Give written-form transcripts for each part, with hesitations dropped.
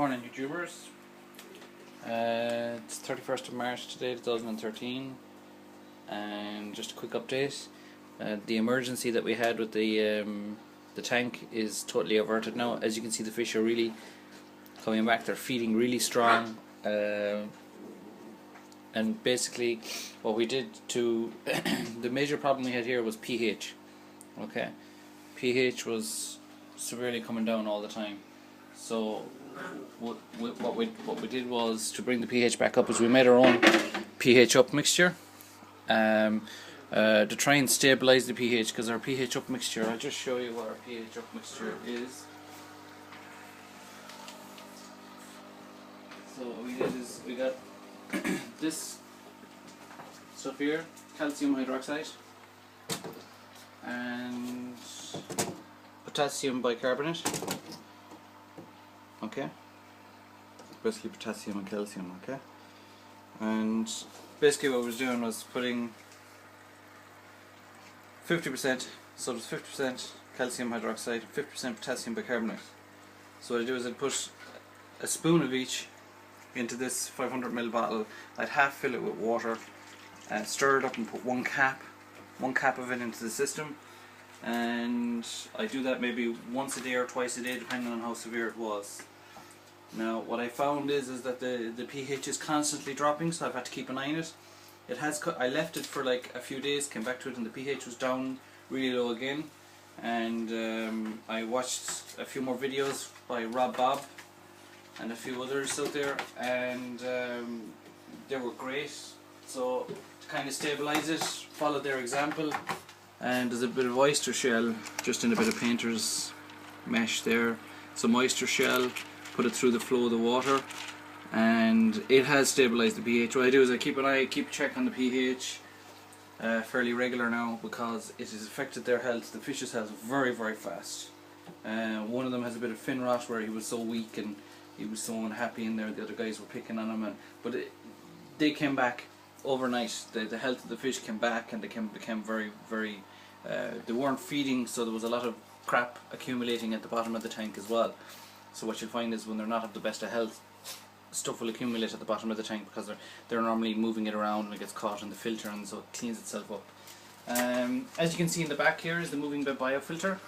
morning, YouTubers. It's 31st of March today, 2013, and just a quick update. The emergency that we had with the tank is totally averted now. As you can see, the fish are really coming back. They're feeding really strong, and basically what we did to the major problem we had here was pH. Okay, pH was severely coming down all the time. So what we did was, to bring the pH back up, is we made our own pH up mixture to try and stabilize the pH, because our pH up mixture, I'll just show you what our pH up mixture is. So what we did is we got this stuff here, calcium hydroxide and potassium bicarbonate. Okay, basically potassium and calcium. Okay, and basically what I was doing was putting 50%, so it was 50% calcium hydroxide, 50% potassium bicarbonate. So what I do is I'd put a spoon of each into this 500ml bottle. I'd half fill it with water, stir it up and put one cap of it into the system, and I do that maybe once a day or twice a day, depending on how severe it was. Now what I found is that the pH is constantly dropping, so I've had to keep an eye on it. It has I left it for like a few days, came back to it, and the pH was down really low again. And I watched a few more videos by Rob Bob and a few others out there, and they were great. So to kind of stabilize it, follow their example, and there's a bit of oyster shell just in a bit of painter's mesh there. Some oyster shell, put it through the flow of the water, and it has stabilized the pH. What I do is I keep an eye, keep check on the pH fairly regular now, because it has affected their health, the fish's health, very fast. One of them has a bit of fin rot, where he was so weak and he was so unhappy in there, the other guys were picking on him, but they came back overnight. The health of the fish came back, and they became very they weren't feeding, so there was a lot of crap accumulating at the bottom of the tank as well. So what you'll find is, when they're not of the best of health, stuff will accumulate at the bottom of the tank, because they're normally moving it around and it gets caught in the filter, and so it cleans itself up. As you can see in the back here is the moving bed biofilter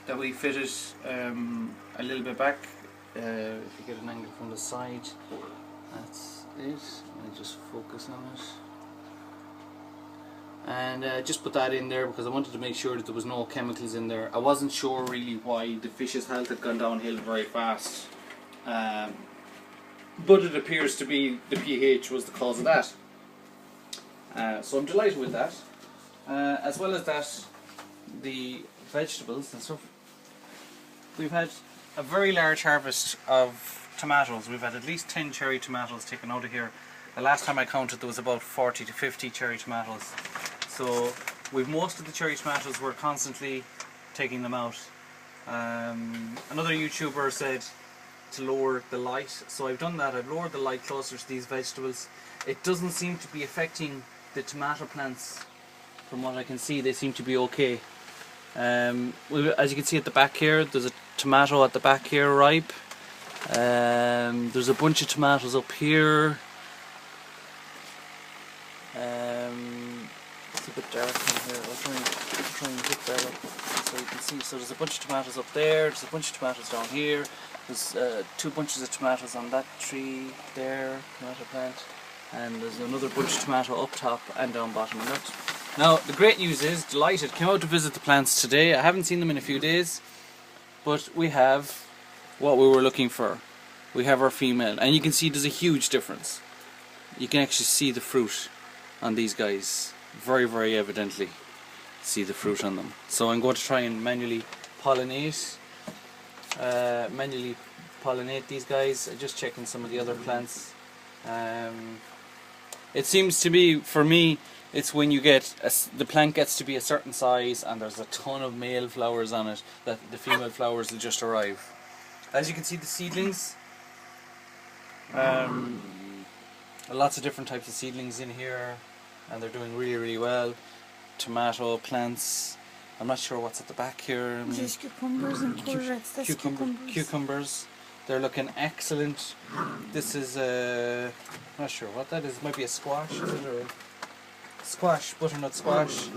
that we fitted a little bit back. If you get an angle from the side, that's it. I just focus on it. And just put that in there because I wanted to make sure that there was no chemicals in there. I wasn't sure really why the fish's health had gone downhill very fast, but it appears to be the pH was the cause of that. So I'm delighted with that. As well as that, the vegetables and stuff. We've had a very large harvest of tomatoes. We've had at least 10 cherry tomatoes taken out of here. The last time I counted, there was about 40 to 50 cherry tomatoes. So with most of the cherry tomatoes, we're constantly taking them out. Another YouTuber said to lower the light, so I've done that. I've lowered the light closer to these vegetables. It doesn't seem to be affecting the tomato plants. From what I can see, they seem to be okay. As you can see at the back here, there's a tomato at the back here ripe. There's a bunch of tomatoes up here. It's a bit dark in here. I'll try and pick that up so you can see. So there's a bunch of tomatoes up there, there's a bunch of tomatoes down here, there's two bunches of tomatoes on that tree there, tomato plant, and there's another bunch of tomato up top and down bottom of that. Now the great news is, delighted, came out to visit the plants today. I haven't seen them in a few days, but we have what we were looking for. We have our female, and you can see there's a huge difference. You can actually see the fruit on these guys, very evidently see the fruit on them. So I'm going to try and manually pollinate these guys. Just checking some of the other plants. It seems to be, for me, it's when you get the plant gets to be a certain size and there's a ton of male flowers on it, that the female flowers will just arrive. As you can see, the seedlings, lots of different types of seedlings in here, and they're doing really well. Tomato plants. I'm not sure what's at the back here. Just cucumbers and courgettes. That's cucumbers. They're looking excellent. This is not sure what that is. It might be a squash, is it, or squash, butternut squash.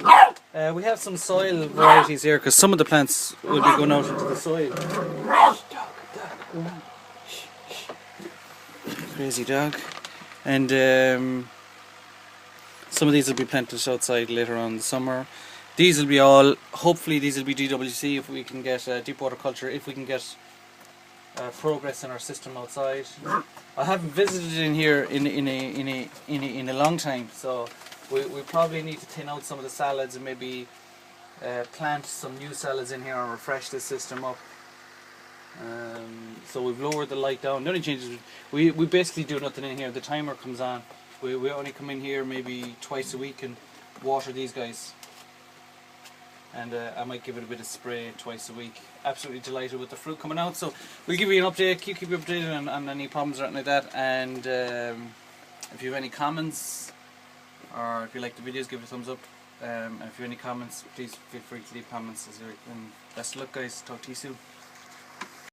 We have some soil varieties here because some of the plants will be going out into the soil. Crazy dog. And some of these will be planted outside later on in the summer. These will be all, hopefully these will be DWC if we can get deep water culture, if we can get progress in our system outside. I haven't visited in here in a long time, so we probably need to thin out some of the salads and maybe plant some new salads in here and refresh this system up. So we've lowered the light down. The only change is we basically do nothing in here. The timer comes on. We only come in here maybe twice a week and water these guys. And I might give it a bit of spray twice a week. Absolutely delighted with the fruit coming out. So we'll give you an update, keep you updated on any problems or anything like that. And if you have any comments, or if you like the videos, give it a thumbs up. And if you have any comments, please feel free to leave comments. And best of luck, guys. Talk to you soon.